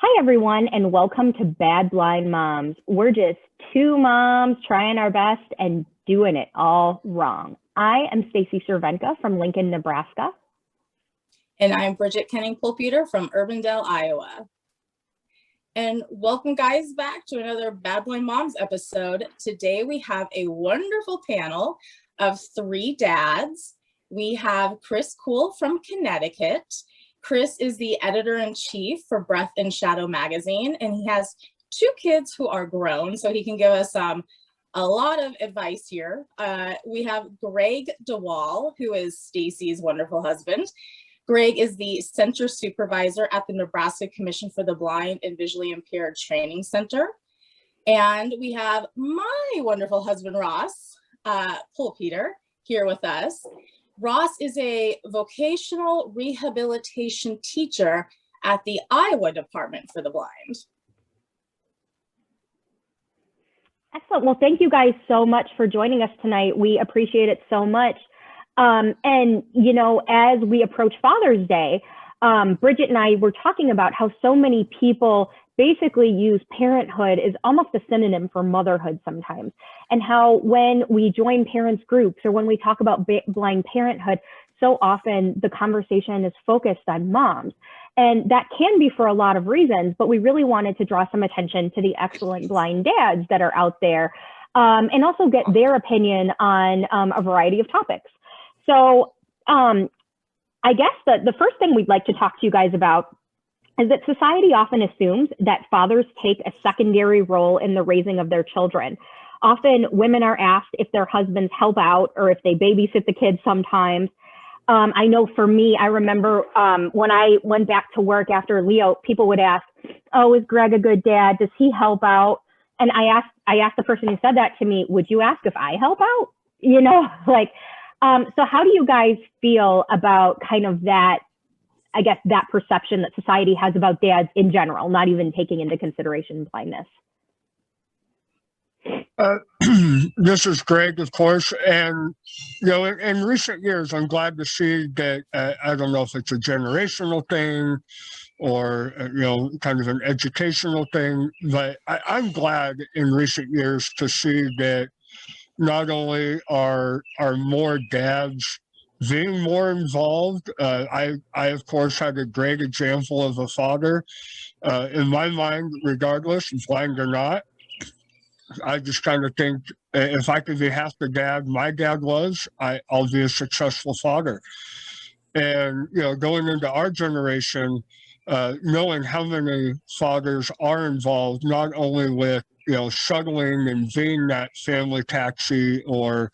Hi, everyone, and welcome to Bad Blind Moms. We're just two moms trying our best and doing it all wrong. I am Stacy Cervenka from Lincoln, Nebraska. And I'm Bridgit and Pollpeter from Urbandale, Iowa. And welcome, guys, back to another Bad Blind Moms episode. Today, we have a wonderful panel of three dads. We have Kuell from Connecticut. Chris is the editor-in-chief for Breath and Shadow magazine, and he has two kids who are grown, so he can give us a lot of advice here. We have Greg DeWall, who is Stacy's wonderful husband. Greg is the center supervisor at the Nebraska Commission for the Blind and Visually Impaired Training Center. And we have my wonderful husband, Ross Pollpeter, here with us. Ross is a vocational rehabilitation teacher at the Iowa Department for the Blind. Excellent. Well, thank you guys so much for joining us tonight. We appreciate it so much. And, you know, as we approach Father's Day, Bridgit and I were talking about how so many people basically use parenthood as almost a synonym for motherhood sometimes. And how when we join parents groups or when we talk about blind parenthood, so often the conversation is focused on moms. And that can be for a lot of reasons, but we really wanted to draw some attention to the excellent blind dads that are out there, and also get their opinion on a variety of topics. So I guess the first thing we'd like to talk to you guys about is that society often assumes that fathers take a secondary role in the raising of their children. Often women are asked if their husbands help out or if they babysit the kids sometimes. I know for me, I remember when I went back to work after Leo, people would ask, oh, is Greg a good dad? Does he help out? And I asked the person who said that to me, would you ask if I help out? You know, like, so how do you guys feel about kind of that, I guess, that perception that society has about dads in general, not even taking into consideration blindness? This is Greg, of course, and you know, in recent years, I'm glad to see that. I don't know if it's a generational thing or you know, kind of an educational thing, but I'm glad in recent years to see that not only are more dads being more involved. I of course had a great example of a father. In my mind, regardless, blind or not, I just kind of think if I could be half the dad my dad was, I'll be a successful father. And you know, going into our generation, knowing how many fathers are involved, not only with you know shuttling and being that family taxi or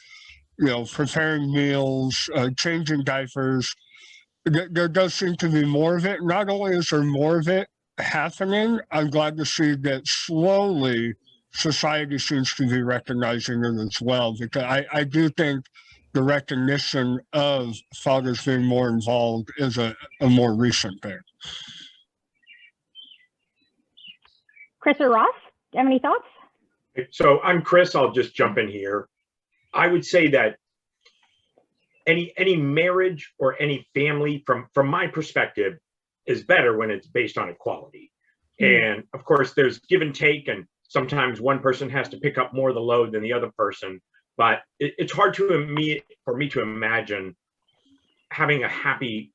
you know, preparing meals, changing diapers. There does seem to be more of it. Not only is there more of it happening, I'm glad to see that slowly society seems to be recognizing it as well, because I do think the recognition of fathers being more involved is a more recent thing. Chris or Ross, do you have any thoughts? So I'm Chris, I'll just jump in here. I would say that any marriage or any family, from my perspective, is better when it's based on equality. And of course, there's give and take, and sometimes one person has to pick up more of the load than the other person. But it's hard for me to imagine having a happy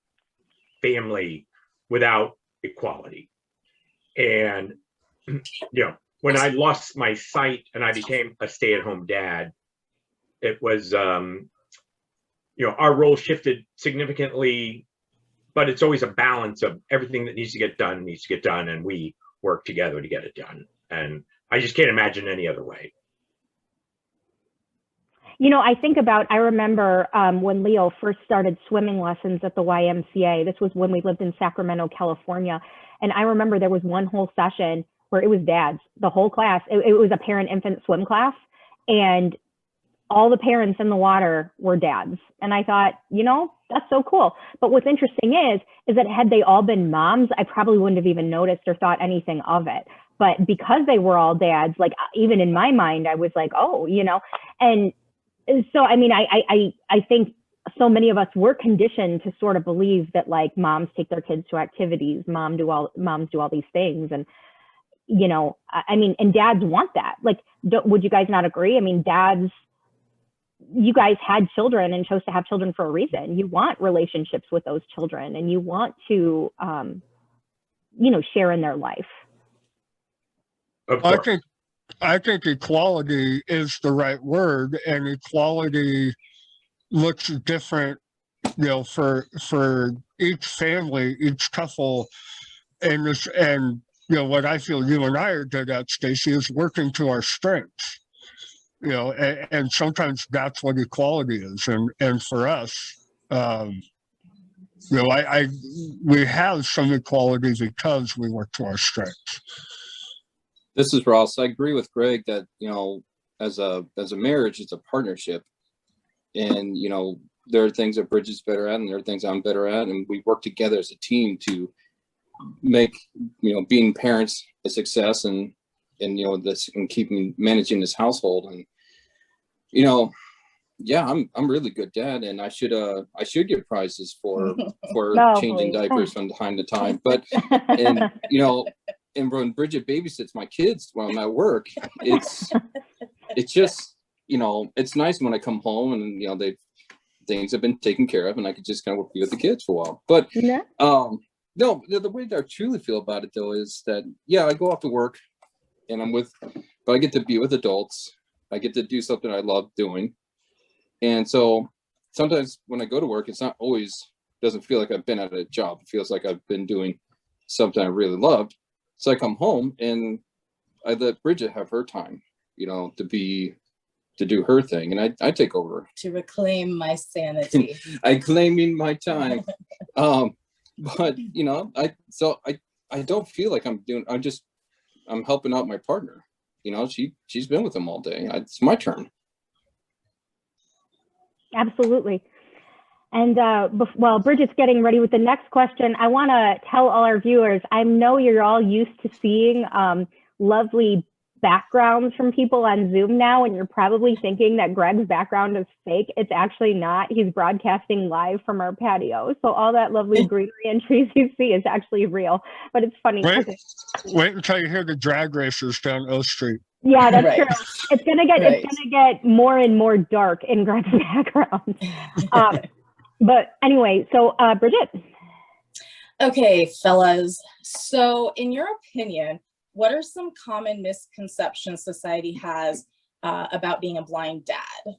family without equality. And you know, when I lost my sight and I became a stay-at-home dad, it was, you know, our role shifted significantly, but it's always a balance of everything that needs to get done, and we work together to get it done. And I just can't imagine any other way. You know, I remember when Leo first started swimming lessons at the YMCA. This was when we lived in Sacramento, California. And I remember there was one whole session where it was dads, the whole class. It was a parent-infant swim class. And all the parents in the water were dads. And I thought, you know, that's so cool. But what's interesting is that had they all been moms, I probably wouldn't have even noticed or thought anything of it. But because they were all dads, like even in my mind, I was like, oh, you know, and so, I mean, I think so many of us were conditioned to sort of believe that like moms take their kids to activities, moms do all these things. And, you know, I mean, and dads want that. Like, would you guys not agree? I mean, dads, you guys had children and chose to have children for a reason. You want relationships with those children and you want to, you know, share in their life. I think equality is the right word, and equality looks different, you know, for each family, each couple, and you know what I feel you and I are good at, Stacy, is working to our strengths. You know, and sometimes that's what equality is, and for us, you know, we have some equality because we work to our strengths. This is Ross. I agree with Greg that, you know, as a marriage, it's a partnership. And, you know, there are things that Bridget's better at and there are things I'm better at. And we work together as a team to make, you know, being parents a success and you know, this and managing this household. And, you know, yeah, I'm really good dad, and I should get prizes for changing diapers from time to time. But and you know, and when Bridget babysits my kids while I'm at work, it's just, you know, it's nice when I come home and, you know, things have been taken care of and I could just kind of be with the kids for a while. But no, the way that I truly feel about it though is that, yeah, I go off to work and but I get to be with adults. I get to do something I love doing. And so sometimes when I go to work, doesn't feel like I've been at a job. It feels like I've been doing something I really loved. So I come home and I let Bridget have her time, you know, to do her thing. And I take over. To reclaim my sanity. I claiming my time. But, you know, I don't feel like I'm helping out my partner. You know, she's been with him all day. It's my turn. Absolutely. And while Bridget's getting ready with the next question, I want to tell all our viewers, I know you're all used to seeing lovely backgrounds from people on Zoom now, and you're probably thinking that Greg's background is fake. It's actually not. He's broadcasting live from our patio. So all that lovely greenery and trees you see is actually real, but it's funny. Wait until you hear the drag races down O Street. Yeah, that's true. It's gonna get more and more dark in Greg's background. But anyway, so Bridget. Okay, fellas. So in your opinion, what are some common misconceptions society has about being a blind dad?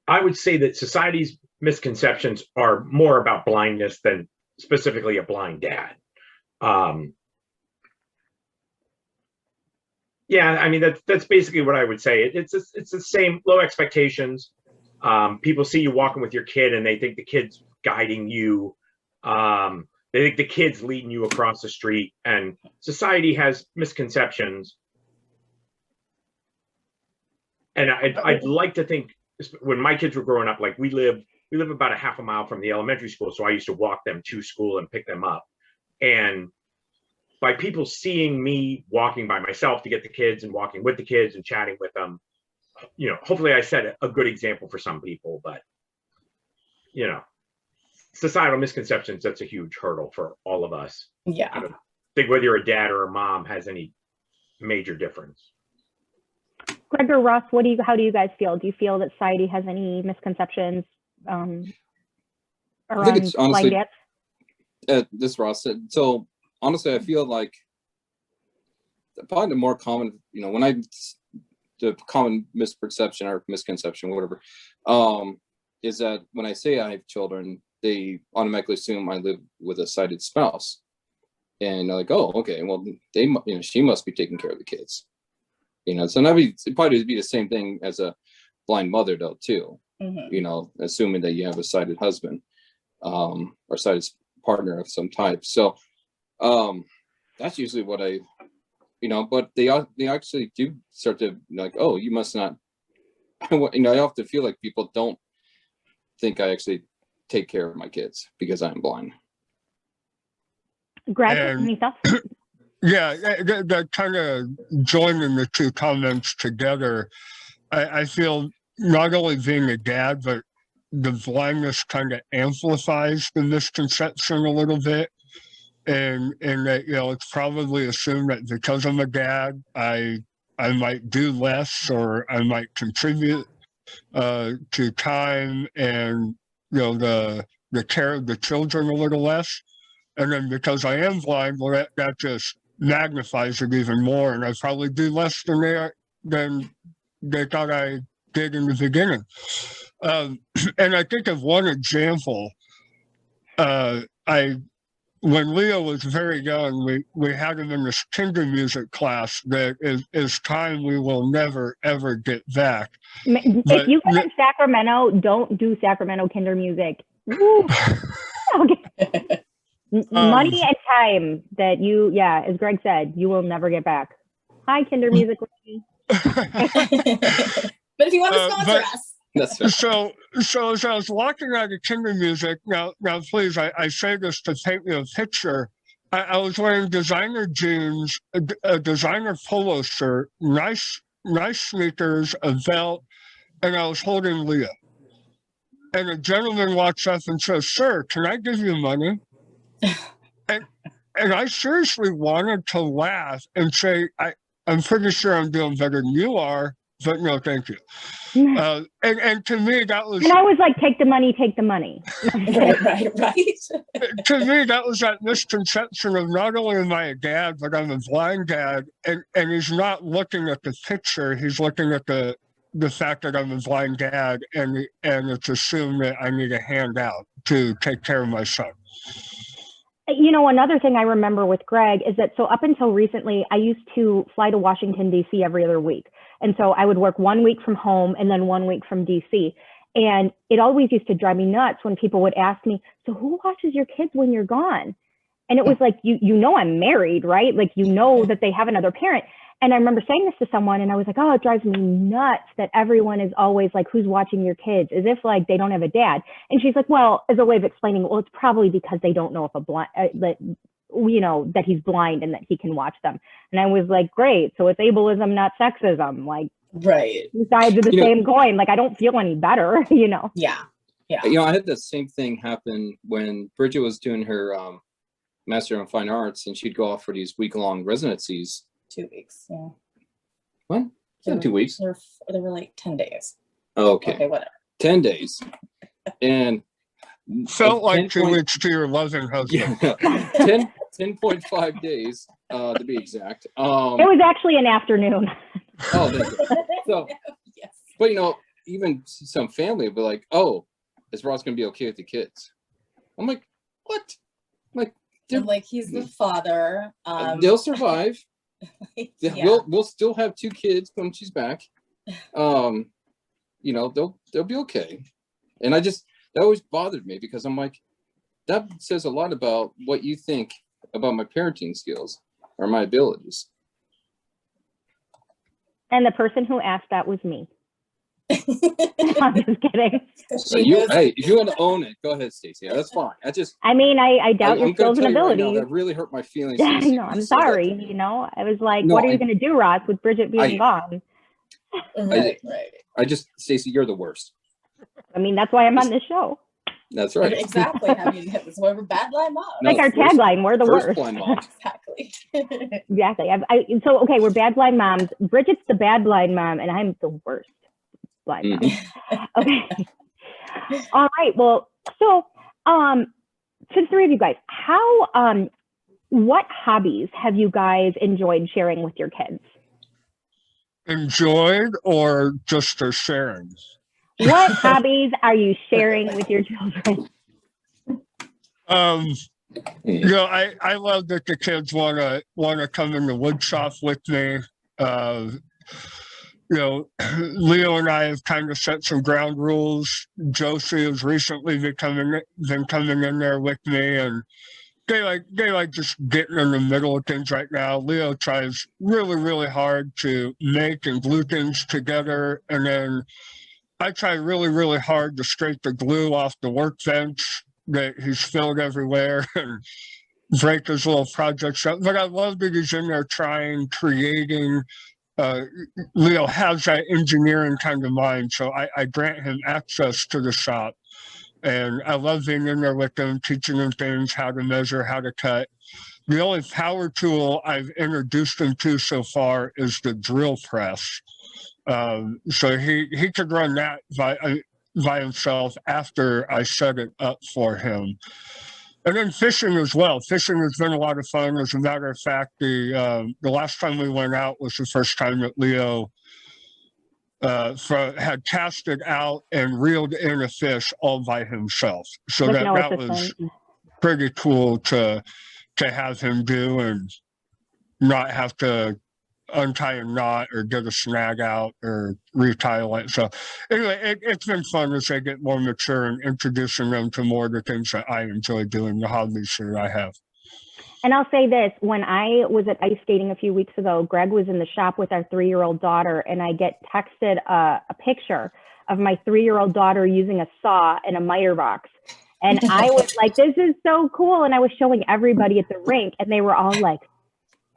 I would say that society's misconceptions are more about blindness than specifically a blind dad. Yeah, I mean, that's basically what I would say. It's the same, low expectations. People see you walking with your kid and they think the kid's guiding you. They think the kid's leading you across the street, and society has misconceptions. And I'd like to think when my kids were growing up, like we live about a half a mile from the elementary school. So I used to walk them to school and pick them up. And by people seeing me walking by myself to get the kids and walking with the kids and chatting with them, you know, hopefully I set a good example for some people. But, you know, societal misconceptions, that's a huge hurdle for all of us. Yeah. I don't think whether you're a dad or a mom has any major difference. Greg or Ross, how do you guys feel? Do you feel that society has any misconceptions around I think it's honestly, blind dads? This Ross said, so honestly, I feel like probably the more common, you know, the common misperception or misconception, whatever, is that when I say I have children, they automatically assume I live with a sighted spouse. And they're like, oh, okay, well, she must be taking care of the kids. You know, so it'd probably be the same thing as a blind mother, though, too. Mm-hmm. You know, assuming that you have a sighted husband or sighted partner of some type. So that's usually what but they actually do start to like, oh, you must not. You know, I often feel like people don't think I actually take care of my kids because I'm blind. Greg, any thoughts? Yeah, that kind of joining the two comments together, I feel not only being a dad, but the blindness kind of amplifies the misconception a little bit. And that, it's probably assumed that because I'm a dad, I might do less, or I might contribute to time and, the care of the children a little less. And then because I am blind, well, that just magnifies it even more. And I probably do less than they thought I did in the beginning. And I think of one example. When Leo was very young, we had him in this kinder music class that is time we will never, ever get back. If you live in Sacramento, don't do Sacramento kinder music. Woo. Okay. Money and time that as Greg said, you will never get back. Hi, kinder music. But if you want to sponsor us. That's right. So as I was walking out of kinder music, now please, I say this to paint me a picture. I was wearing designer jeans, a designer polo shirt, nice sneakers, a belt, and I was holding Leah. And a gentleman walks up and says, "Sir, can I give you money?" And I seriously wanted to laugh and say, I'm pretty sure I'm doing better than you are, but no, thank you. And to me, that was... And I was like, take the money, take the money. Right. To me, that was that misconception of not only am I a dad, but I'm a blind dad. And he's not looking at the picture, he's looking at the fact that I'm a blind dad, and it's assumed that I need a handout to take care of my son. Another thing I remember with Greg is that, so up until recently, I used to fly to Washington, D.C. every other week. And so I would work 1 week from home and then 1 week from D.C. And it always used to drive me nuts when people would ask me, so who watches your kids when you're gone? And it was like, I'm married, right? Like, that they have another parent. And I remember saying this to someone, and I was like, oh, it drives me nuts that everyone is always like, who's watching your kids? As if like they don't have a dad. And she's like, well, as a way of explaining, well, it's probably because they don't know that he's blind and that he can watch them. And I was like, great. So it's ableism, not sexism. Like, right. Two sides of the same coin. Like, I don't feel any better, Yeah. I had the same thing happen when Bridget was doing her Master in Fine Arts, and she'd go off for these week-long residencies. 2 weeks. Yeah. What? 2 weeks? They were like 10 days. Oh, okay. Okay, whatever. 10 days. And felt like 2 weeks to your loving husband. Yeah, 10.5 days to be exact. It was actually an afternoon. Oh, thank you. So, yes. But even some family would be like, "Oh, is Ross going to be okay with the kids?" I'm like, "What?" I'm like, he's the father. They'll survive. Yeah. We'll still have 2 kids when she's back. They'll be okay. And that always bothered me, because I'm like, that says a lot about what you think about my parenting skills or my abilities. And the person who asked that was me. I'm just kidding. If you want to own it, go ahead, Stacy. That's fine. I doubt your skills and abilities. Right now, that really hurt my feelings. Yeah, I know. I'm sorry. I was like, what are you going to do, Ross, with Bridget being gone? Right. Stacy, you're the worst. That's why I'm on this show. That's right. Exactly. That's why we're bad blind moms. Like our tagline, we're the worst. Blind moms. Exactly. Exactly. So we're bad blind moms. Bridget's the bad blind mom, and I'm the worst blind mom. Okay. All right. Well, so to the three of you guys, what hobbies have you guys enjoyed sharing with your kids? Enjoyed, or just for sharing? What hobbies are you sharing with your children? I love that the kids wanna come in the wood shop with me. Leo and I have kind of set some ground rules. Josie has recently been coming in there with me, and they like just getting in the middle of things right now. Leo tries really, really hard to make and glue things together, and then I try really, really hard to scrape the glue off the workbench that he's spilled everywhere. And break his little projects up. But I love that he's in there trying, creating. Leo has that engineering kind of mind, so I grant him access to the shop. And I love being in there with him, teaching him things, how to measure, how to cut. The only power tool I've introduced him to so far is the drill press. So he could run that by himself after I set it up for him. And then fishing as well. Fishing has been a lot of fun. As a matter of fact, the last time we went out was the first time that Leo had casted out and reeled in a fish all by himself. So With that no was assistance. pretty cool to have him do and not have to untie a knot or get a snag out or retile it. So anyway, it's been fun as they get more mature and introducing them to more of the things that I enjoy doing, the hobbies that I have. And I'll say this, when I was at ice skating a few weeks ago, Greg was in the shop with our 3-year-old daughter, and I get texted a picture of my 3-year-old daughter using a saw and a miter box. And I was like, this is so cool. And I was showing everybody at the rink, and they were all like,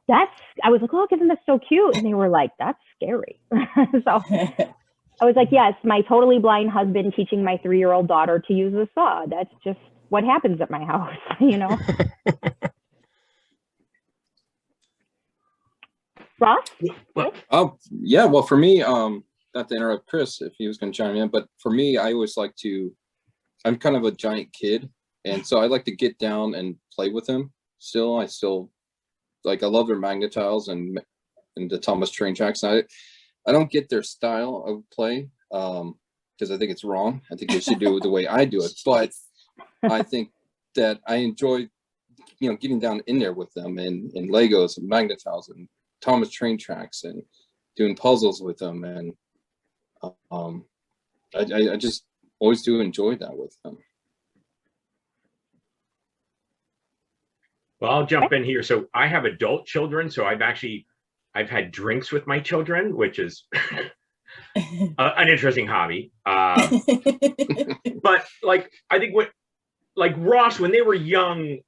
I was like, oh, isn't that so cute? And they were like, that's scary. So I was like, yes, my totally blind husband teaching my 3-year-old daughter to use a saw. That's just what happens at my house, you know? Ross? Oh, yeah. Well, for me, not to interrupt Chris if he was going to chime in, but for me, I always like I'm kind of a giant kid. And so I like to get down and play with him. I still like, I love their Magnetiles and the Thomas train tracks. I don't get their style of play because I think it's wrong. I think they should do it the way I do it. But I think that I enjoy, getting down in there with them and Legos and Magnetiles and Thomas train tracks and doing puzzles with them. And I just always do enjoy that with them. Well, I'll jump in here. So I have adult children. So I've had drinks with my children, which is an interesting hobby. But I think Ross, when they were young,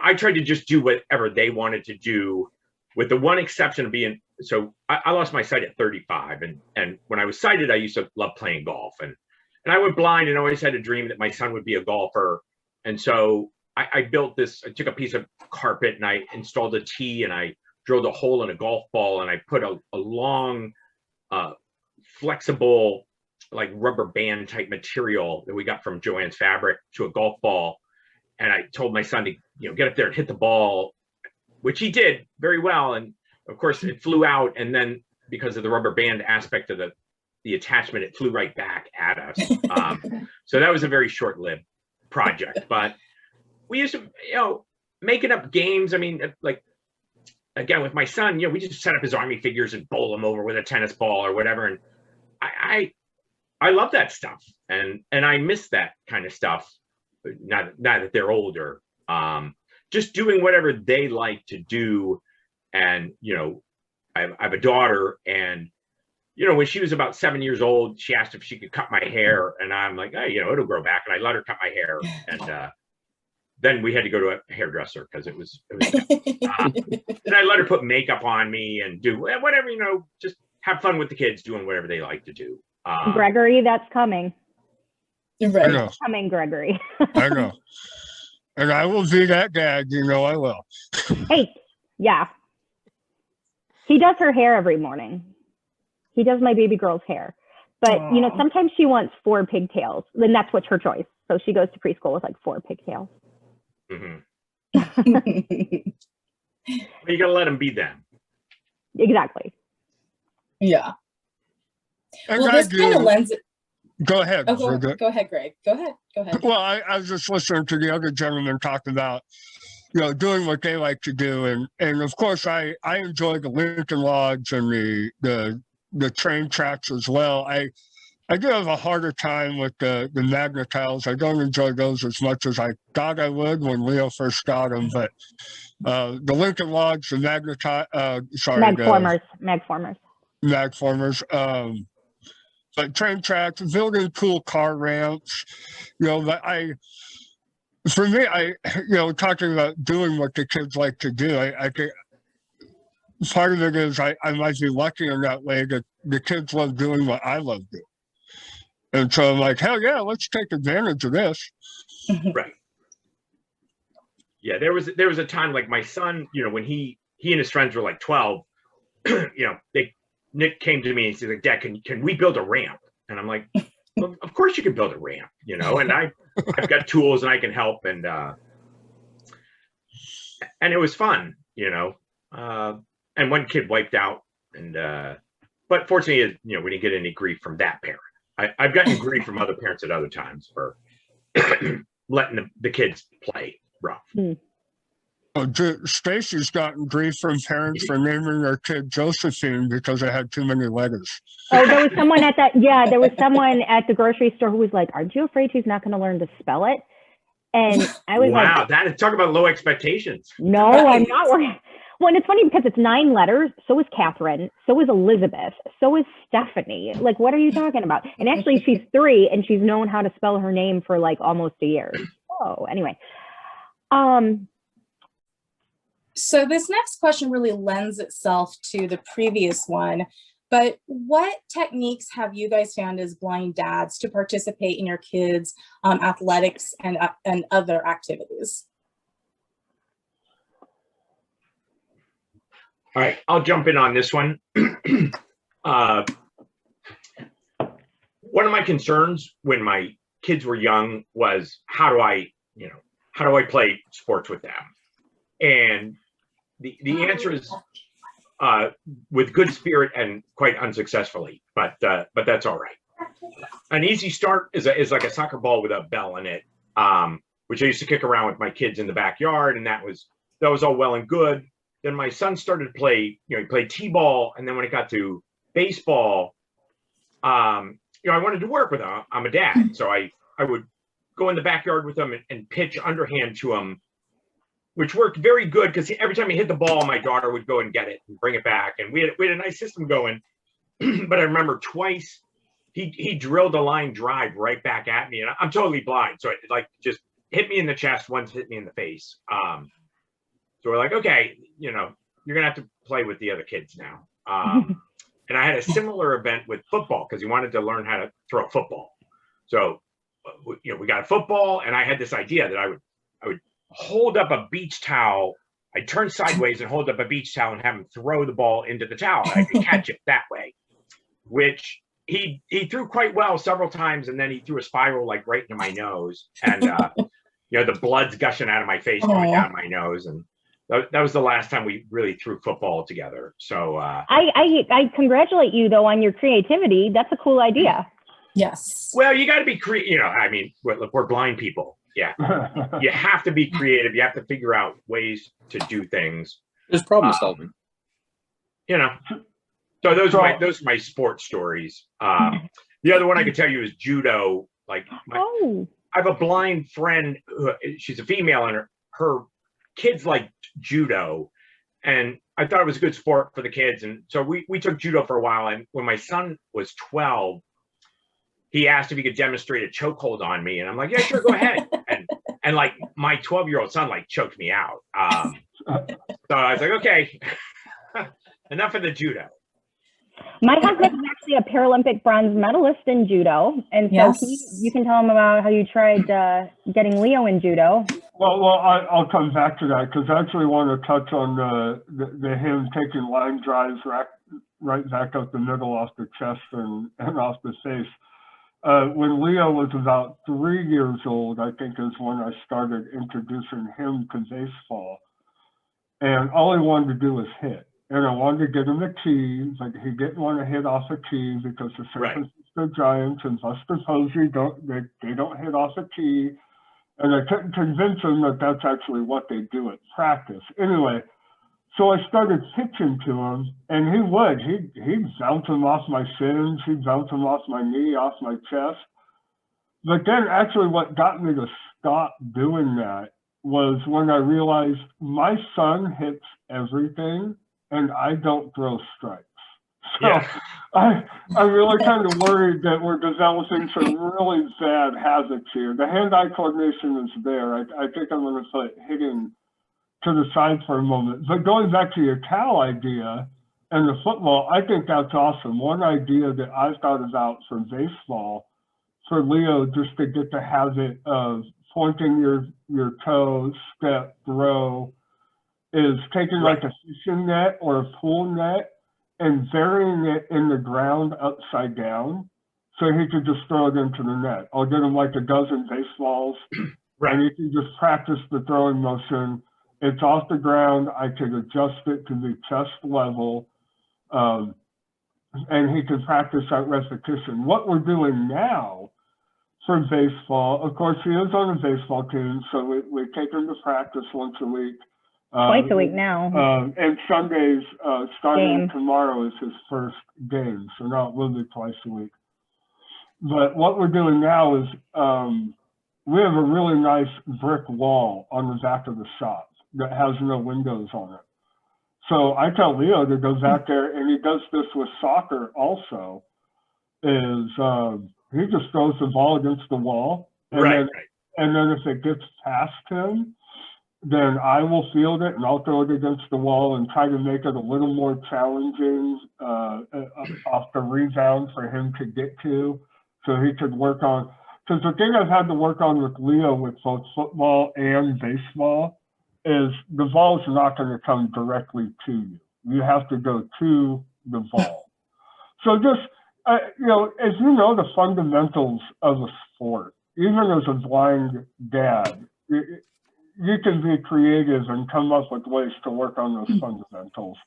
I tried to just do whatever they wanted to do, with the one exception of being, so I lost my sight at 35. And when I was sighted, I used to love playing golf. And I went blind and always had a dream that my son would be a golfer. And so I built this, I took a piece of carpet and I installed a tee and I drilled a hole in a golf ball and I put a long, flexible, like rubber band type material that we got from Joann's Fabric to a golf ball. And I told my son to, get up there and hit the ball, which he did very well. And of course it flew out. And then because of the rubber band aspect of the attachment, it flew right back at us. So that was a very short-lived project, but we used to, making up games. I mean, like, again, with my son, we just set up his Army figures and bowl them over with a tennis ball or whatever. And I love that stuff. And I miss that kind of stuff. Now that they're older, just doing whatever they like to do. And, I have a daughter, and, when she was about 7 years old, she asked if she could cut my hair. And I'm like, hey, it'll grow back. And I let her cut my hair. And, then we had to go to a hairdresser because it was and I let her put makeup on me and do whatever, just have fun with the kids doing whatever they like to do. Gregory, that's coming. Right. I know. Coming, Gregory. I know. And I will be that dad, I will. Hey, yeah. He does her hair every morning. He does my baby girl's hair. But, sometimes she wants 4 pigtails. Then that's what's her choice. So she goes to preschool with 4 pigtails. Mm-hmm. You got to let them be them. Exactly. Yeah. And well, this kind of lends it. Go ahead. Oh, go ahead, Greg. Go ahead. Well, I was just listening to the other gentleman talk about, doing what they like to do. And of course, I enjoy the Lincoln Logs and the train tracks as well. I do have a harder time with the Magnetiles. I don't enjoy those as much as I thought I would when Leo first got them. But the Lincoln Logs, the Magformers. But train tracks, building cool car ramps, but For me, talking about doing what the kids like to do, I think part of it is I might be lucky in that way that the kids love doing what I love doing. And so I'm like, hell yeah, let's take advantage of this. Right. Yeah, there was a time like my son, when he and his friends were like 12, Nick came to me and he's like, Dad, can we build a ramp? And I'm like, well, of course you can build a ramp, and I've got tools and I can help, and it was fun, and one kid wiped out, and but fortunately, we didn't get any grief from that parent. I've gotten grief from other parents at other times for letting the kids play rough. Stacy's gotten grief from parents for naming their kid Josephine because it had too many letters. Oh, there was someone at the grocery store who was like, aren't you afraid he's not going to learn to spell it? And I was like, wow, talk about low expectations. No, I'm not worried. Well, and it's funny because it's 9 letters. So is Catherine. So is Elizabeth. So is Stephanie. Like, what are you talking about? And actually, she's 3 and she's known how to spell her name for like almost a year. Oh, anyway. So this next question really lends itself to the previous one, but what techniques have you guys found as blind dads to participate in your kids' athletics and other activities? All right, I'll jump in on this one. One of my concerns when my kids were young was how do I play sports with them? And the answer is with good spirit and quite unsuccessfully, but that's all right. An easy start is like a soccer ball with a bell in it, which I used to kick around with my kids in the backyard, and that was all well and good. Then my son started to play, he played t-ball, and then when it got to baseball, I wanted to work with him. I'm a dad, so I would go in the backyard with him and pitch underhand to him, which worked very good because every time he hit the ball, my daughter would go and get it and bring it back, and we had a nice system going. But I remember twice he drilled a line drive right back at me, and I'm totally blind, so it like just hit me in the chest, once hit me in the face. So we're like, okay, you're gonna have to play with the other kids now. And I had a similar event with football because he wanted to learn how to throw a football. So, we got a football, and I had this idea that I would hold up a beach towel. I'd turn sideways and hold up a beach towel and have him throw the ball into the towel. And I could catch it that way, which he threw quite well several times, and then he threw a spiral like right into my nose, and the blood's gushing out of my face, going down my nose, and that was the last time we really threw football together. So I congratulate you though on your creativity. That's a cool idea. Yes. Well, you got to be creative. We're blind people. Yeah, you have to be creative. You have to figure out ways to do things. There's problem solving. So those are my sports stories. The other one I could tell you is judo. I have a blind friend. She's a female, and her kids like judo, and I thought it was a good sport for the kids, and so we took judo for a while. And when my son was 12, he asked if he could demonstrate a chokehold on me, and I'm like, yeah, sure, go ahead. And like my 12-year-old son like choked me out. So I was like, okay, enough of the judo. My husband is actually a Paralympic bronze medalist in judo, and so you can tell him about how you tried getting Leo in judo. Well, I'll come back to that because I actually want to touch on the him taking line drives right back up the middle off the chest and off the face. When Leo was about 3 years old, I think is when I started introducing him to baseball, and all he wanted to do was hit. And I wanted to get him a tee, but he didn't want to hit off a tee because the San Francisco Giants and Buster Posey don't hit off a tee. And I couldn't convince him that that's actually what they do at practice. Anyway, so I started pitching to him, and he'd bounce him off my shins, he'd bounce him off my knee, off my chest. But then actually what got me to stop doing that was when I realized my son hits everything, and I don't throw strikes. So I'm really kind of worried that we're developing some really bad habits here. The hand-eye coordination is there. I think I'm going to put hitting to the side for a moment. But going back to your cow idea and the football, I think that's awesome. One idea that I've thought about for baseball, for Leo, just to get the habit of pointing your toes, step, throw, is taking like a fishing net or a pool net and burying it in the ground upside down so he could just throw it into the net. I'll get him like a dozen baseballs and he can just practice the throwing motion. It's off the ground. I could adjust it to be chest level, and he can practice that repetition. What we're doing now for baseball, of course, he is on a baseball team, so we take him to practice once a week. Twice a week now. And Sundays, starting tomorrow, is his first game, so now it will be twice a week. But what we're doing now is we have a really nice brick wall on the back of the shop that has no windows on it. So I tell Leo to go back there, and he does this with soccer also, is he just throws the ball against the wall. And then if it gets past him, then I will field it and I'll throw it against the wall and try to make it a little more challenging off the rebound for him to get to, so he could work on. Because the thing I've had to work on with Leo with both football and baseball is the ball's not going to come directly to you. You have to go to the ball. So just, as you know, the fundamentals of a sport, even as a blind dad, you can be creative and come up with ways to work on those fundamentals.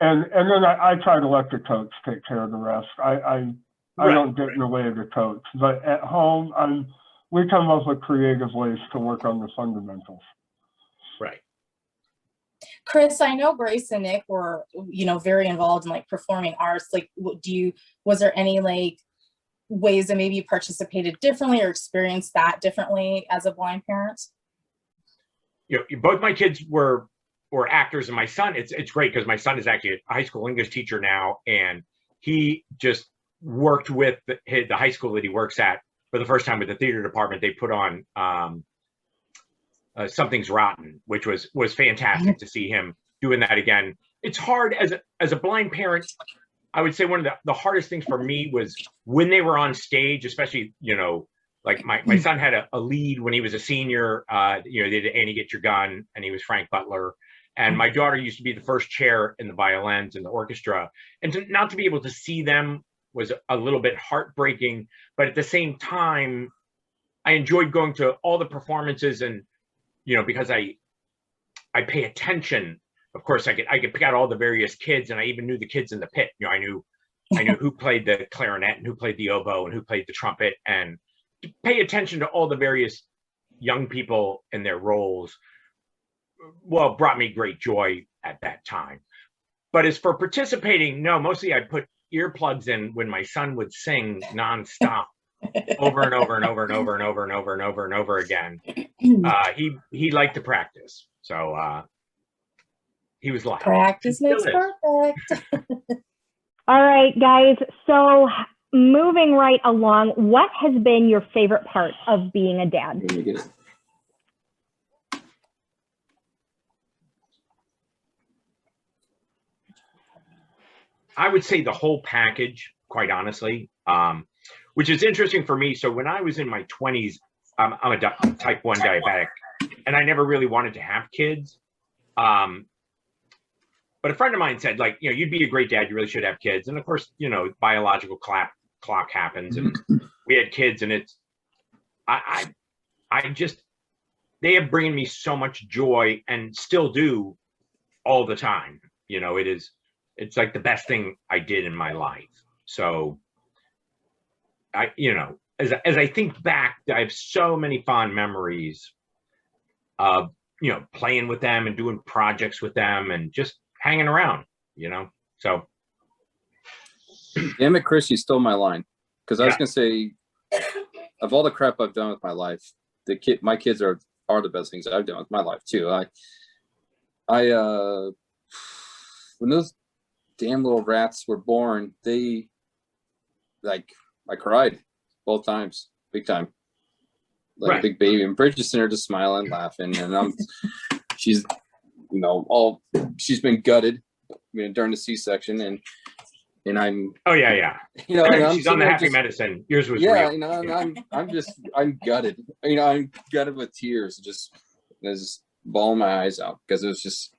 And then I try to let the coach take care of the rest. I don't get in the way of the coach, but at home, we come up with creative ways to work on the fundamentals. Right. Chris, I know Grace and Nick were, very involved in like performing arts. Like, was there any like ways that maybe you participated differently or experienced that differently as a blind parent? Both my kids were actors, and my son, it's great because my son is actually a high school English teacher now, and he just worked with the high school that he works at for the first time with the theater department. They put on Something's Rotten, which was fantastic to see him doing that again. It's hard as a blind parent. I would say one of the hardest things for me was when they were on stage, especially, like my son had a lead when he was a senior. They did Annie Get Your Gun, and he was Frank Butler. And my daughter used to be the first chair in the violins in the orchestra. And not to be able to see them was a little bit heartbreaking. But at the same time, I enjoyed going to all the performances, and because I pay attention. Of course, I could pick out all the various kids, and I even knew the kids in the pit. I knew who played the clarinet and who played the oboe and who played the trumpet, and to pay attention to all the various young people and their roles, brought me great joy at that time. But as for participating, no, mostly I put earplugs in when my son would sing nonstop over and over and over and over and over and over and over and over again. He liked to practice, so he was like, practice makes perfect. All right, guys. So moving right along, what has been your favorite part of being a dad? I would say the whole package, quite honestly, which is interesting for me. So when I was in my 20s, I'm a type 1 diabetic, and I never really wanted to have kids. But a friend of mine said, like, you'd be a great dad. You really should have kids. And of course, biological clock happens, and we had kids, and they have bringing me so much joy, and still do all the time. It's like the best thing I did in my life. So as I think back, I have so many fond memories of, playing with them and doing projects with them and just hanging around, so. Damn it, Chris, you stole my line. Because I was going to say, of all the crap I've done with my life, my kids are the best things I've done with my life too. When those damn little rats were born, they, like, I cried both times, big time, like Right. a big baby. And Bridget's sitting there just smiling, laughing, and she's, you know, she's been gutted, during the C-section, and I'm, Oh yeah. you know, and I'm She's on the sitting there happy medicine. Yours was yeah, real. you know, and I'm gutted. You know, I'm gutted with tears, just bawling my eyes out because it was just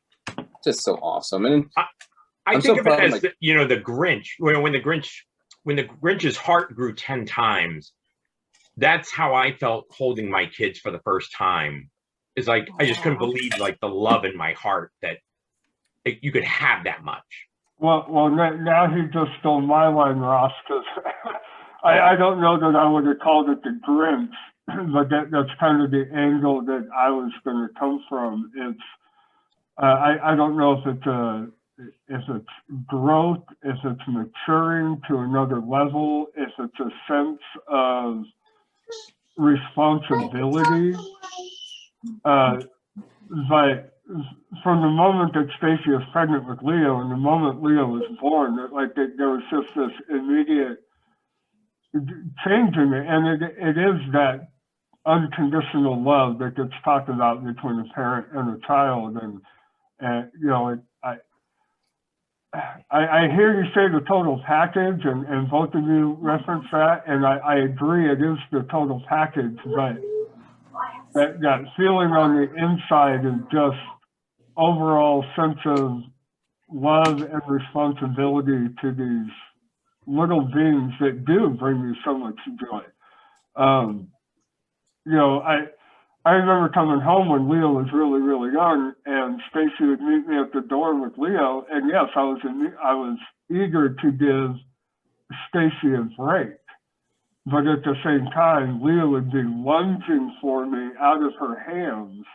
so awesome. And I I'm think so of it proud of as the Grinch. When the Grinch's heart grew 10 times, that's how I felt holding my kids for the first time. It's like I just couldn't believe like the love in my heart that you could have that much. Well, now he just stole my line, Ross, because I don't know that I would have called it the Grinch, but that's kind of the angle that I was going to come from. It's I don't know if it's growth, if it's maturing to another level, if it's a sense of responsibility. But from the moment that Stacy was pregnant with Leo and the moment Leo was born, there was just this immediate change in it. And it is that unconditional love that gets talked about between a parent and a child. And you know, I hear you say the total package, and both of you reference that, and I agree, it is the total package, but that feeling on the inside is just overall sense of love and responsibility to these little beings that do bring you so much joy. You know, I remember coming home when Leo was really, really young, and Stacy would meet me at the door with Leo, and yes, I was eager to give Stacy a break, but at the same time, Leo would be lunging for me out of her hands,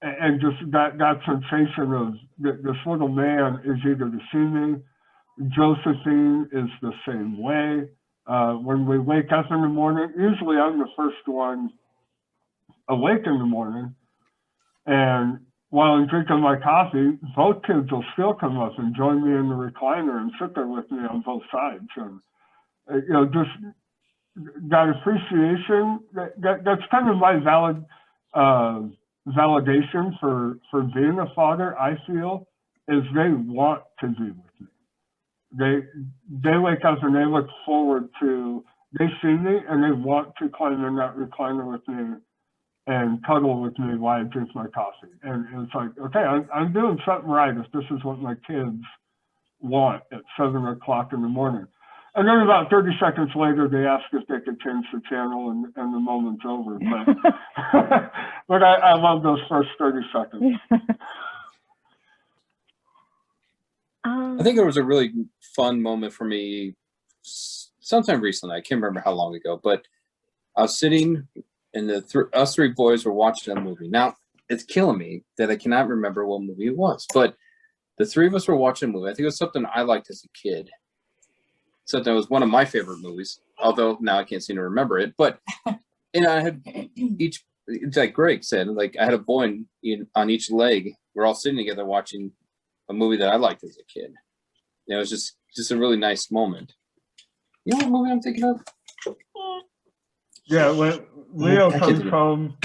and just that sensation of this little man is eager to see me. Josephine is the same way. When we wake up in the morning, usually I'm the first one awake in the morning, and while I'm drinking my coffee, both kids will still come up and join me in the recliner and sit there with me on both sides. And you know, just that appreciation, that's kind of my validation for being a father, I feel, is they want to be with me. They wake up and they look forward to, they see me and they want to climb in that recliner with me and cuddle with me while I drink my coffee. And it's like, okay, I'm doing something right if this is what my kids want at 7 o'clock in the morning. And then about 30 seconds later, they ask if they could change the channel, and the moment's over. But, but I love those first 30 seconds. I think there was a really fun moment for me sometime recently. I can't remember how long ago, but I was sitting and us three boys were watching a movie. Now, it's killing me that I cannot remember what movie it was, but the three of us were watching a movie. I think it was something I liked as a kid. Something that was one of my favorite movies, although now I can't seem to remember it. But, and I had each, like Greg said, like I had a boy on each leg. We're all sitting together watching a movie that I liked as a kid. It was just a really nice moment. You know what movie I'm thinking of? Yeah, when Leo comes home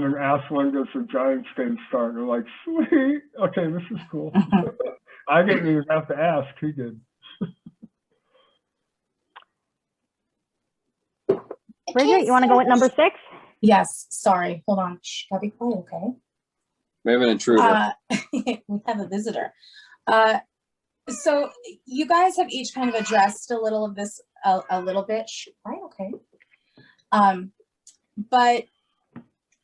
and asks when does the Giants game start. They're like, sweet, okay, this is cool. I didn't even have to ask, he did. Bridget, you want to go with number 6? Yes, sorry, hold on. Shh, gotta be quiet, okay? We have an intruder. We have a visitor. So you guys have each kind of addressed a little of this a little bit, right? Okay. But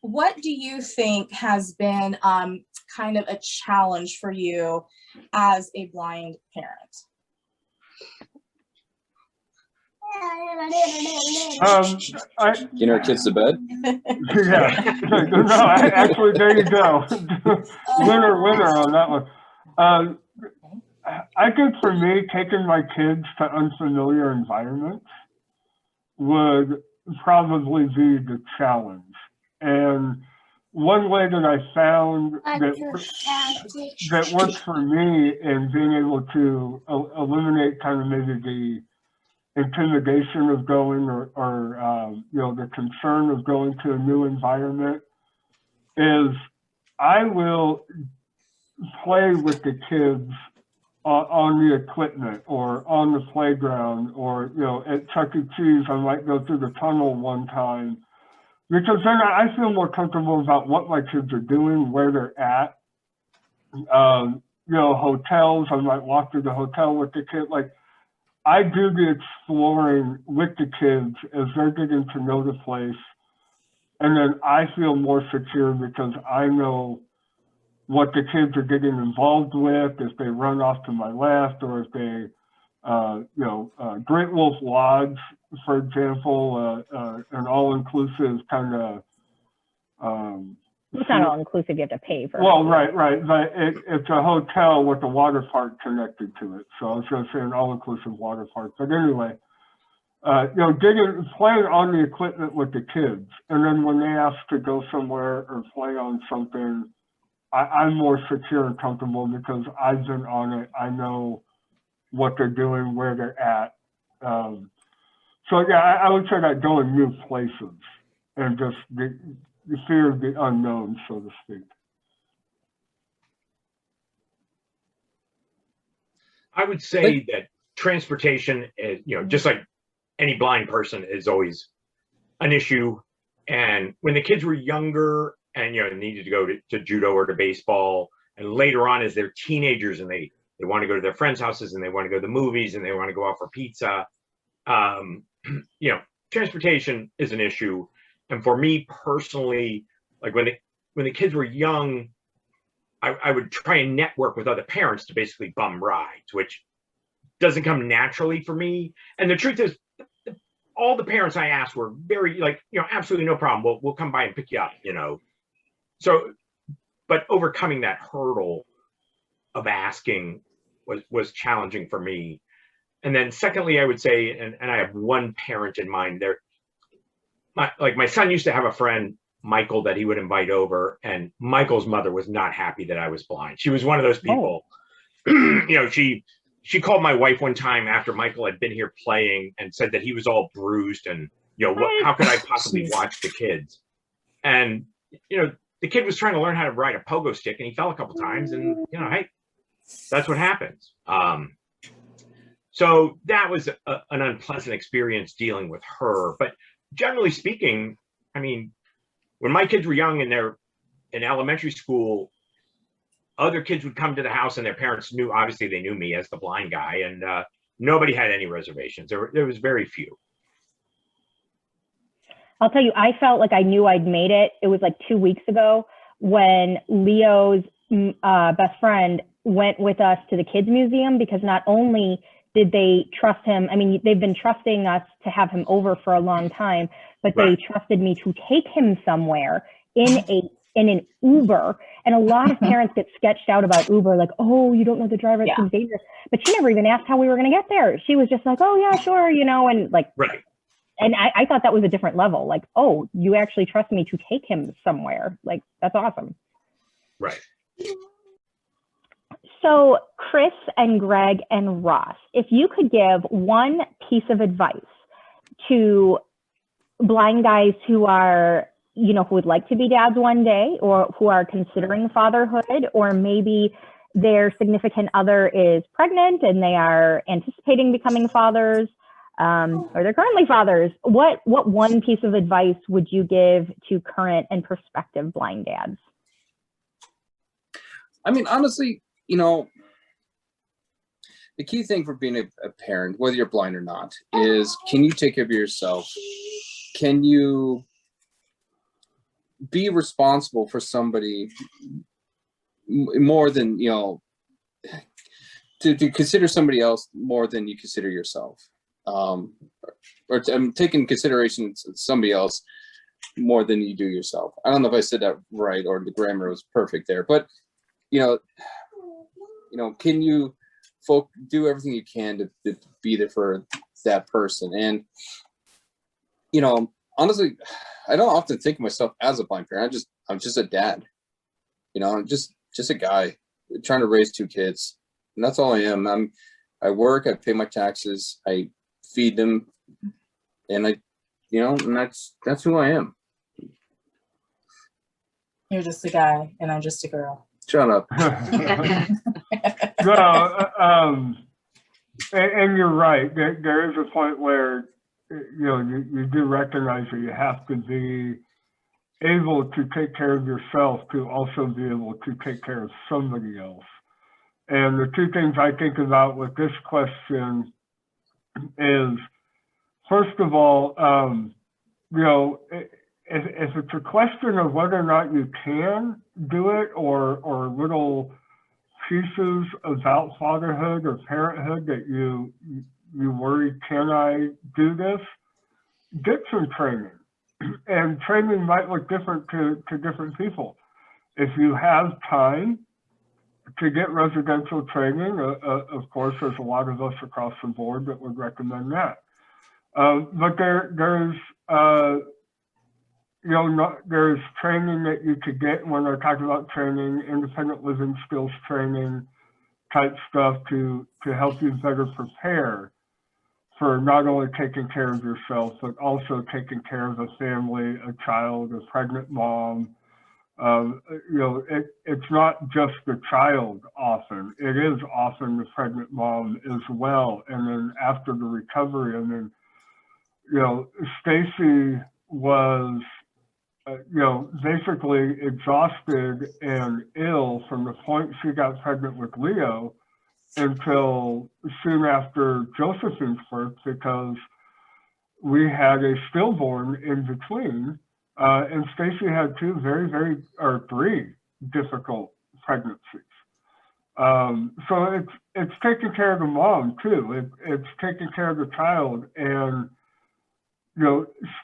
what do you think has been kind of a challenge for you as a blind parent? Getting our kids to bed? Yeah, no, actually, there you go. winner on that one. I think for me, taking my kids to unfamiliar environments would probably be the challenge. And one way that I found that works for me in being able to eliminate kind of maybe the intimidation of going or the concern of going to a new environment is I will play with the kids on the equipment or on the playground, or at Chuck E. Cheese I might go through the tunnel one time, because then I feel more comfortable about what my kids are doing, where they're at. Hotels, I might walk through the hotel with the kid. Like, I do the exploring with the kids as they're getting to know the place. And then I feel more secure because I know what the kids are getting involved with, if they run off to my left, or if they, Great Wolf Lodge, for example, an all-inclusive kind of. It's not all-inclusive, you have to pay for it. Well, right. But it's a hotel with a water park connected to it. So I was going to say an all-inclusive water park. But anyway, playing on the equipment with the kids. And then when they ask to go somewhere or play on something, I'm more secure and comfortable because I've been on it. I know what they're doing, where they're at. I would say that going new places and just the fear of the unknown, so to speak. I would say that transportation is, just like any blind person, is always an issue. And when the kids were younger and needed to go to judo or to baseball, and later on as they're teenagers and they want to go to their friends' houses and they want to go to the movies and they want to go out for pizza, transportation is an issue. And for me personally, like when the kids were young, I would try and network with other parents to basically bum rides, which doesn't come naturally for me. And the truth is, all the parents I asked were very absolutely no problem. We'll come by and pick you up, So, but overcoming that hurdle of asking was challenging for me. And then secondly, I would say, and I have one parent in mind there. My son used to have a friend, Michael, that he would invite over, and Michael's mother was not happy that I was blind. She was one of those people, she called my wife one time after Michael had been here playing and said that he was all bruised and, how could I possibly watch the kids? And, the kid was trying to learn how to ride a pogo stick and he fell a couple times and, hey, that's what happens. So that was an unpleasant experience dealing with her. But generally speaking, I mean, when my kids were young and they're in elementary school, other kids would come to the house and their parents obviously they knew me as the blind guy, and nobody had any reservations. There was very few. I'll tell you, I felt like I knew I'd made it. It was like 2 weeks ago when Leo's best friend went with us to the kids museum, because not only did they trust him, I mean, they've been trusting us to have him over for a long time, but they trusted me to take him somewhere in an Uber. And a lot of parents get sketched out about Uber, like, oh, you don't know the driver, it's dangerous. But she never even asked how we were going to get there. She was just like, oh yeah, sure, and like, and I thought that was a different level. Like, oh, you actually trust me to take him somewhere. Like, that's awesome. Right. So Chris and Greg and Ross, if you could give one piece of advice to blind guys who are, who would like to be dads one day, or who are considering fatherhood, or maybe their significant other is pregnant and they are anticipating becoming fathers, or they're currently fathers, what one piece of advice would you give to current and prospective blind dads? I mean, honestly, the key thing for being a parent, whether you're blind or not, is, can you take care of yourself? Can you be responsible for somebody more than, to consider somebody else more than you consider yourself? Or take into consideration somebody else more than you do yourself. I don't know if I said that right or the grammar was perfect there, but can you do everything you can to be there for that person? And honestly, I don't often think of myself as a blind parent. I'm just a dad. You know, I'm just a guy trying to raise 2 kids, and that's all I am. I work, I pay my taxes, I feed them, and and that's who I am. You're just a guy, and I'm just a girl. Shut up. No, and you're right. There is a point where you do recognize that you have to be able to take care of yourself to also be able to take care of somebody else. And the 2 things I think about with this question is, first of all, if it's a question of whether or not you can do it, or little pieces about fatherhood or parenthood that you worry, can I do this? Get some training. And training might look different to different people. If you have time to get residential training, of course, there's a lot of us across the board that would recommend that. But there's there's training that you could get. When I talk about training, independent living skills training type stuff to help you better prepare for not only taking care of yourself, but also taking care of a family, a child, a pregnant mom. It's not just the child often. It is often the pregnant mom as well. And then after the recovery, and then, Stacy was, basically exhausted and ill from the point she got pregnant with Leo until soon after Josephine's birth, because we had a stillborn in between, and Stacy had 3 difficult pregnancies. So it's taking care of the mom too. It's taking care of the child, and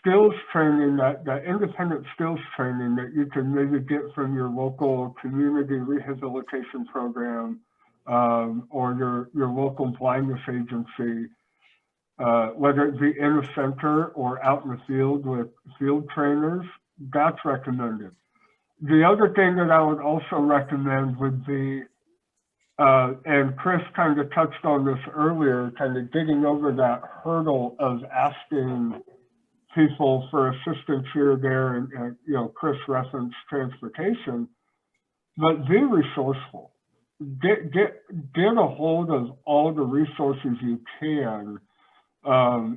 skills training, that independent skills training that you can maybe get from your local community rehabilitation program, or your local blindness agency, whether it be in a center or out in the field with field trainers, that's recommended. The other thing that I would also recommend would be, and Chris kind of touched on this earlier, kind of getting over that hurdle of asking people for assistance here or there, and Chris referenced transportation, but be resourceful. Get a hold of all the resources you can,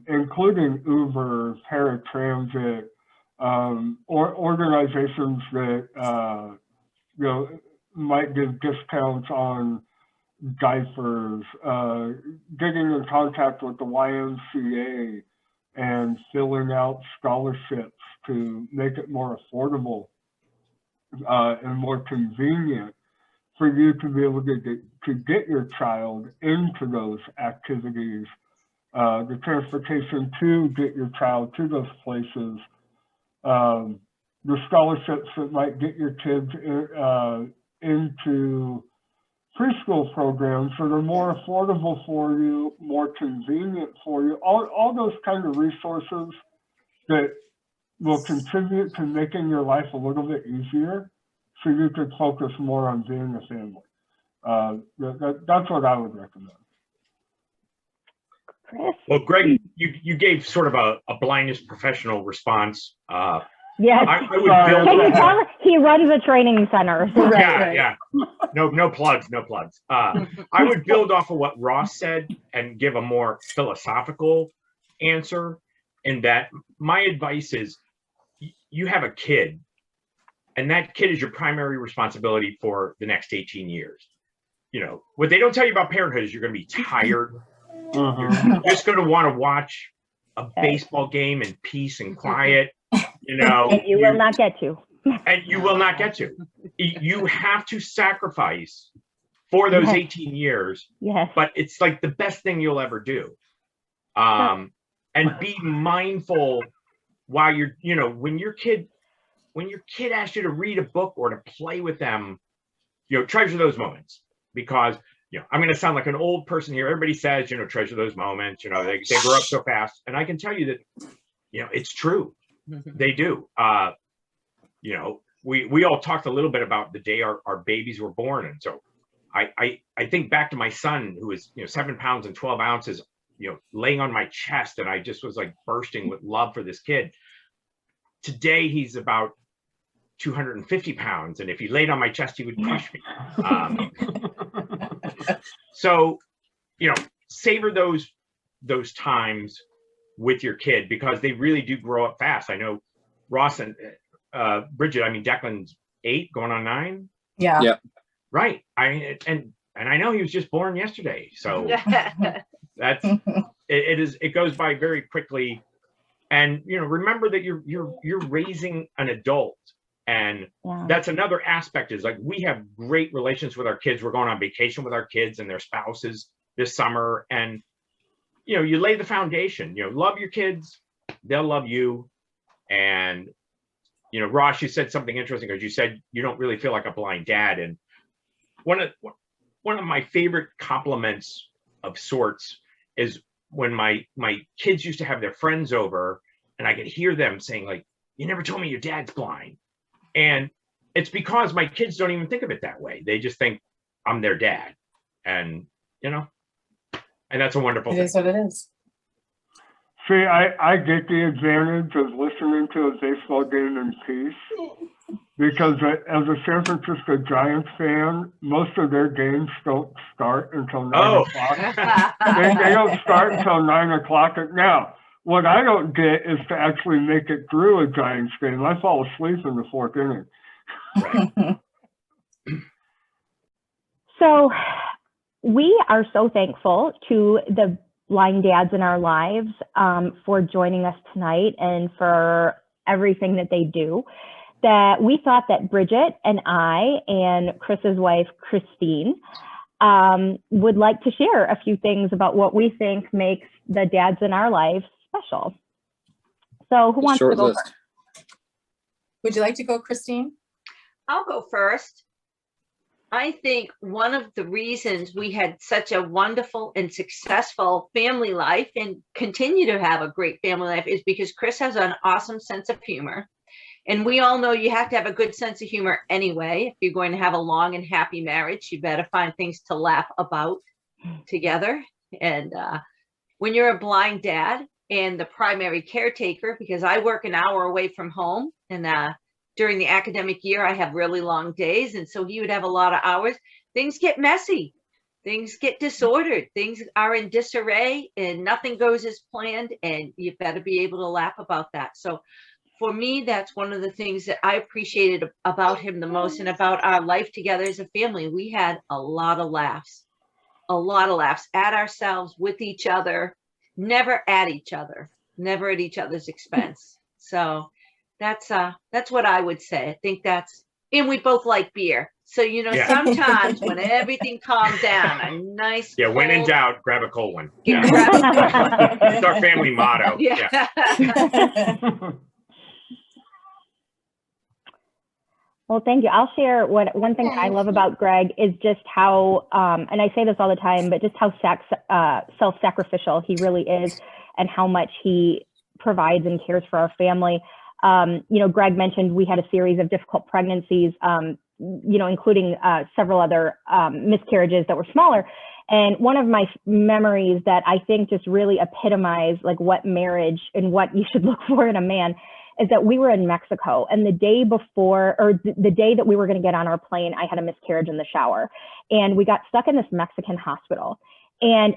including Uber, paratransit, or organizations that might give discounts on diapers, getting in contact with the YMCA and filling out scholarships to make it more affordable and more convenient for you to be able to get your child into those activities, the transportation to get your child to those places, the scholarships that might get your kids into preschool programs that are more affordable for you, more convenient for you, all those kind of resources that will contribute to making your life a little bit easier so you can focus more on being a family. That's what I would recommend. Chris? Well, Greg, you gave sort of a blindness professional response. Yes. I would build. Can you tell he runs a training center? Yeah. No plugs. I would build off of what Ross said and give a more philosophical answer. In that, my advice is, you have a kid, and that kid is your primary responsibility for the next 18 years. What they don't tell you about parenthood is you're going to be tired. You're just going to want to watch a baseball game in peace and quiet. And you will not get to. And you will not get to. You have to sacrifice for those 18 years. Yes. But it's like the best thing you'll ever do. And be mindful while you're, when your kid asks you to read a book or to play with them, treasure those moments, because I'm going to sound like an old person here. Everybody says, treasure those moments, they grow up so fast. And I can tell you that, it's true. They do. You know, we all talked a little bit about the day our babies were born. And so I think back to my son, who was, 7 pounds and 12 ounces, laying on my chest. And I just was like bursting with love for this kid. Today, he's about 250 pounds. And if he laid on my chest, he would crush me. So, savor those times with your kid, because they really do grow up fast. I know Ross and Bridget, Declan's 8 going on 9. Yeah. Yeah. Right. And I know he was just born yesterday. So that's it goes by very quickly. And remember that you're raising an adult. And that's another aspect, is like, we have great relations with our kids. We're going on vacation with our kids and their spouses this summer. And you lay the foundation, love your kids, they'll love you. And, Ross, you said something interesting, because you said you don't really feel like a blind dad. And one of my favorite compliments of sorts is when my kids used to have their friends over, and I could hear them saying, like, "You never told me your dad's blind." And it's because my kids don't even think of it that way. They just think I'm their dad. And, and that's a wonderful thing. It is what it is. See, I get the advantage of listening to a baseball game in peace, because as a San Francisco Giants fan, most of their games don't start until 9 o'clock. They don't start until 9 o'clock. Now, what I don't get is to actually make it through a Giants game. I fall asleep in the 4th inning. Right. So we are so thankful to the blind dads in our lives for joining us tonight and for everything that they do, that we thought that Bridget and I and Chris's wife, Christine, would like to share a few things about what we think makes the dads in our lives special. So who wants to go first? Would you like to go, Christine? I'll go first. I think one of the reasons we had such a wonderful and successful family life, and continue to have a great family life, is because Chris has an awesome sense of humor. And we all know you have to have a good sense of humor anyway. If you're going to have a long and happy marriage, you better find things to laugh about together. And when you're a blind dad and the primary caretaker, because I work an hour away from home, and during the academic year, I have really long days. And so he would have a lot of hours. Things get messy. Things get disordered. Things are in disarray, and nothing goes as planned. And you better be able to laugh about that. So for me, that's one of the things that I appreciated about him the most, and about our life together as a family. We had a lot of laughs at ourselves, with each other, never at each other, never at each other's expense. So that's what I would say. I think and we both like beer. So, sometimes when everything calms down, a nice. Yeah, when in doubt, grab a cold one. Yeah. It's our family motto. Yeah. Well, thank you. I'll share one thing I love about Greg is just how, and I say this all the time, but just how self-sacrificial he really is, and how much he provides and cares for our family. Greg mentioned we had a series of difficult pregnancies, including several other miscarriages that were smaller. And one of my memories that I think just really epitomize like what marriage and what you should look for in a man is that we were in Mexico, and the day before, or the day that we were going to get on our plane, I had a miscarriage in the shower, and we got stuck in this Mexican hospital. And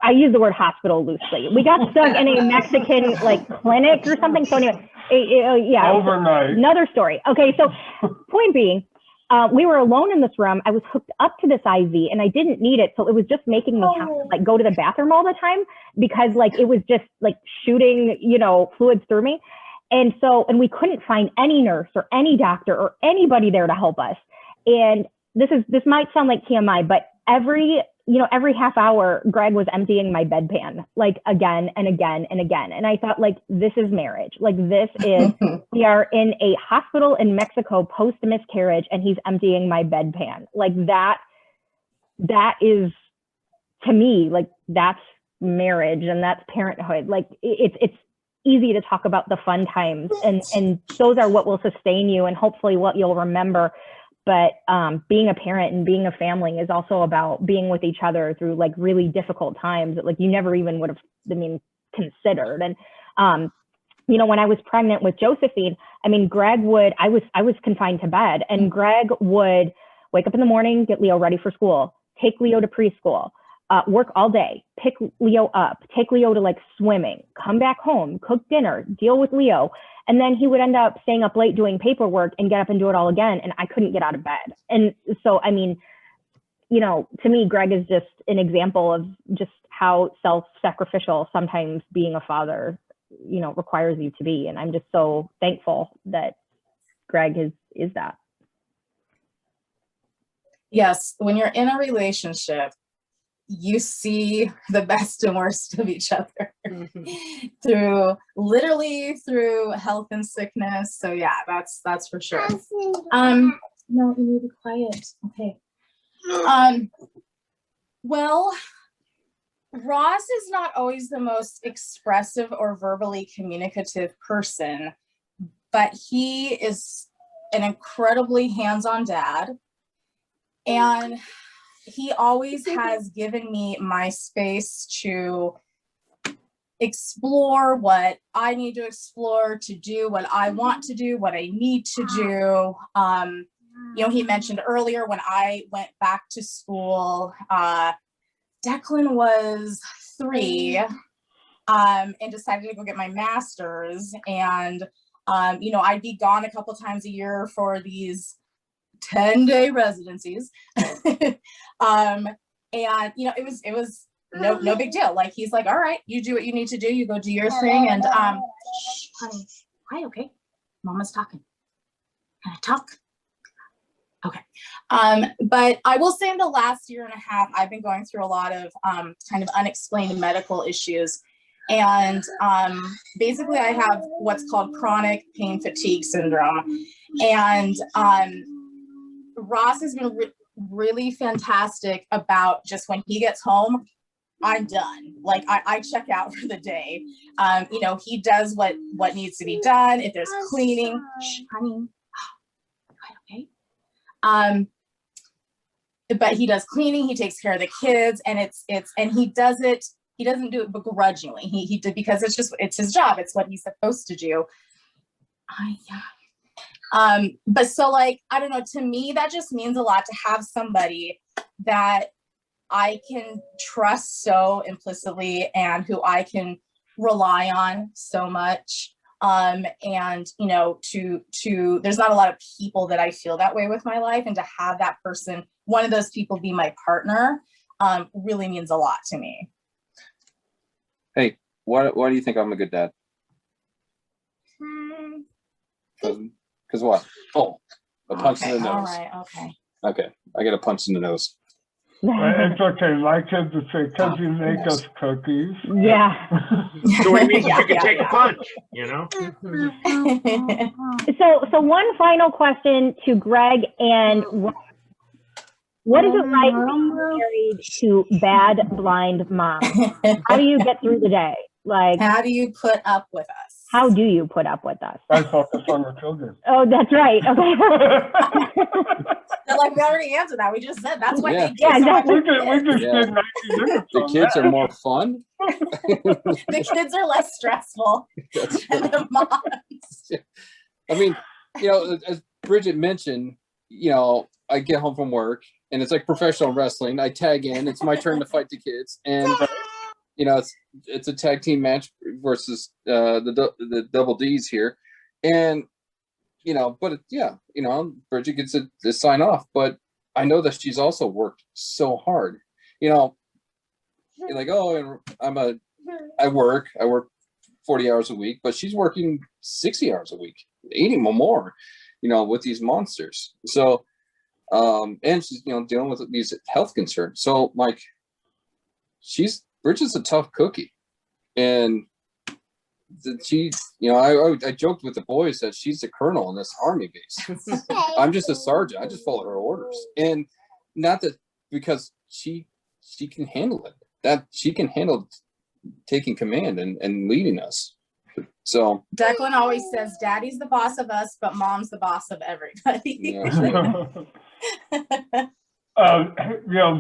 I use the word hospital loosely. We got stuck in a Mexican clinic or something. So anyway, yeah, overnight. Another story. Okay, so point being, we were alone in this room. I was hooked up to this IV, and I didn't need it, so it was just making me have to go to the bathroom all the time, because it was just shooting fluids through me. And we couldn't find any nurse or any doctor or anybody there to help us. And this might sound like TMI, but every half hour, Greg was emptying my bedpan, again and again and again. And I thought, this is marriage. This is, we are in a hospital in Mexico post miscarriage, and he's emptying my bedpan. That is, to me, that's marriage, and that's parenthood. easy to talk about the fun times, and those are what will sustain you and hopefully what you'll remember. But being a parent and being a family is also about being with each other through like really difficult times that like you never even would have, considered. And when I was pregnant with Josephine, Greg would, I was confined to bed, and Greg would wake up in the morning, get Leo ready for school, take Leo to preschool, work all day, pick Leo up, take Leo to like swimming, come back home, cook dinner, deal with Leo. And then he would end up staying up late doing paperwork and get up and do it all again. And I couldn't get out of bed. And so, to me, Greg is just an example of just how self-sacrificial sometimes being a father, requires you to be. And I'm just so thankful that Greg is that. Yes. When you're in a relationship, you see the best and worst of each other through health and sickness. So yeah, that's for sure. No, you need to be quiet. Okay. Well, Ross is not always the most expressive or verbally communicative person, but he is an incredibly hands-on dad. And he always has given me my space to explore what I need to explore, to do what I want to do, what I need to do. He mentioned earlier when I went back to school, Declan was 3 and decided to go get my master's. And, I'd be gone a couple times a year for these 10-day residencies. And it was no big deal. Like, he's like, all right, you do what you need to do, you go do your thing. And shh, honey, quiet, okay? Mama's talking. Can I talk? Okay. But I will say in the last year and a half, I've been going through a lot of kind of unexplained medical issues. And basically I have what's called chronic pain fatigue syndrome. And Ross has been really fantastic about just when he gets home, I'm done. Like I check out for the day. He does what needs to be done. If there's cleaning, shh, honey, okay. But he does cleaning, he takes care of the kids, and he doesn't do it begrudgingly. He did, because it's his job. It's what he's supposed to do. But so, like, I don't know, to me, that just means a lot to have somebody that I can trust so implicitly and who I can rely on so much. And, there's not a lot of people that I feel that way with my life, and to have that person, one of those people, be my partner, really means a lot to me. Hey, why do you think I'm a good dad? Because what? Oh, a punch in the nose. All right, okay. Okay, I get a punch in the nose. It's okay. My kids would say, because you make us cookies. Yeah. So what it means is you can take a punch, So one final question to Greg and Ross. What is it like being married to bad blind moms? How do you get through the day? Like, how do you put up with us? How do you put up with us? I focus on the children. Oh, that's right. Okay. They're like, we already answered that. We just said that's why they Yeah, exactly. We just did 90 minutes. The kids are more fun. The kids are less stressful than the moms. I mean, as Bridget mentioned, I get home from work and it's like professional wrestling. I tag in. It's my turn to fight the kids, and it's a tag team match versus the double D's here, and Bridget gets to sign off, but I know that she's also worked so hard. Like, oh, I work 40 hours a week, but she's working 60 hours a week, 80 more, with these monsters. So, and she's, dealing with these health concerns. So, like, Bridget's a tough cookie. And she, I joked with the boys that she's a colonel in this army base. I'm just a sergeant. I just follow her orders. And not that, because she can handle it. That she can handle taking command and leading us. So Declan always says daddy's the boss of us, but mom's the boss of everybody. yeah.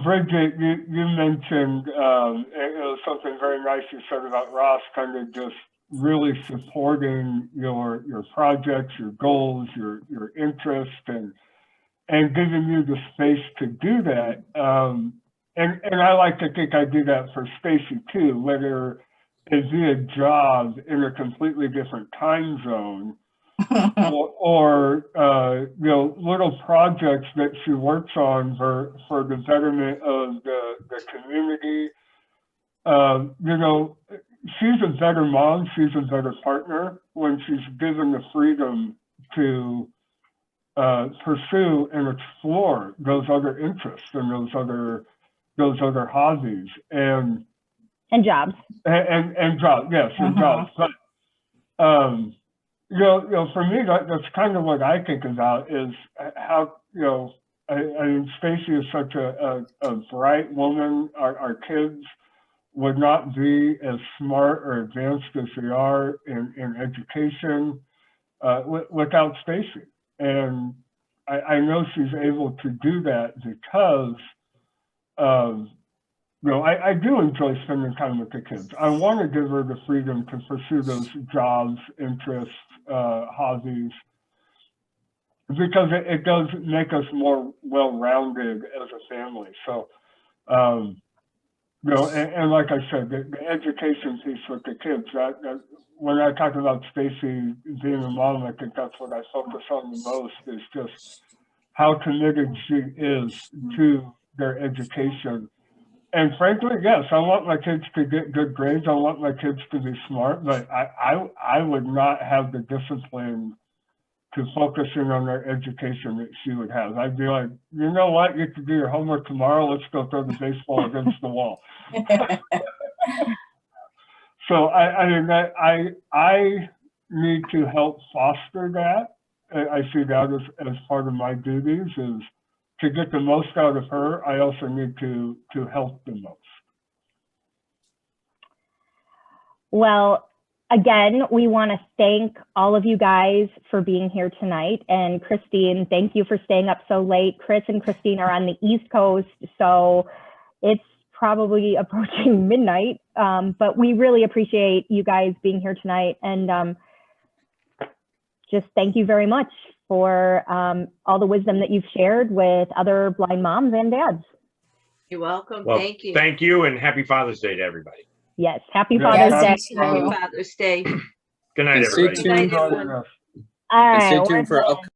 Bridget, you mentioned it was something very nice you said about Ross, kind of just really supporting your projects, your goals, your interests, and giving you the space to do that. And I like to think I do that for Stacy too, whether it's via job in a completely different time zone, or little projects that she works on for the betterment of the community. She's a better mom, she's a better partner when she's given the freedom to pursue and explore those other interests and those other hobbies and jobs. And jobs, yes, and jobs. But for me, that's kind of what I think about is how I mean, Stacy is such a bright woman. Our kids would not be as smart or advanced as they are in education without Stacy. And I know she's able to do that because I do enjoy spending time with the kids. I want to give her the freedom to pursue those jobs, interests, hobbies, because it does make us more well-rounded as a family. So, and like I said, the education piece with the kids, that when I talk about Stacy being a mom, I think that's what I focus on the most, is just how committed she is to their education. And frankly, yes, I want my kids to get good grades. I want my kids to be smart, but I would not have the discipline to focus in on their education that she would have. I'd be like, you know what? You can do your homework tomorrow. Let's go throw the baseball against the wall. So I need to help foster that. I see that as part of my duties, is to get the most out of her. I also need to help the most. Well, again, we want to thank all of you guys for being here tonight. And Christine, thank you for staying up so late. Chris and Christine are on the East Coast, so it's probably approaching midnight. But we really appreciate you guys being here tonight. And just thank you very much for all the wisdom that you've shared with other blind moms and dads. You're welcome. Well, thank you. Thank you, and happy Father's Day to everybody. Yes, happy Yeah, Father's Day. Happy Father's Day. Good night, And stay everybody. tuned. Good night, everyone. All And right, stay we're tuned for done.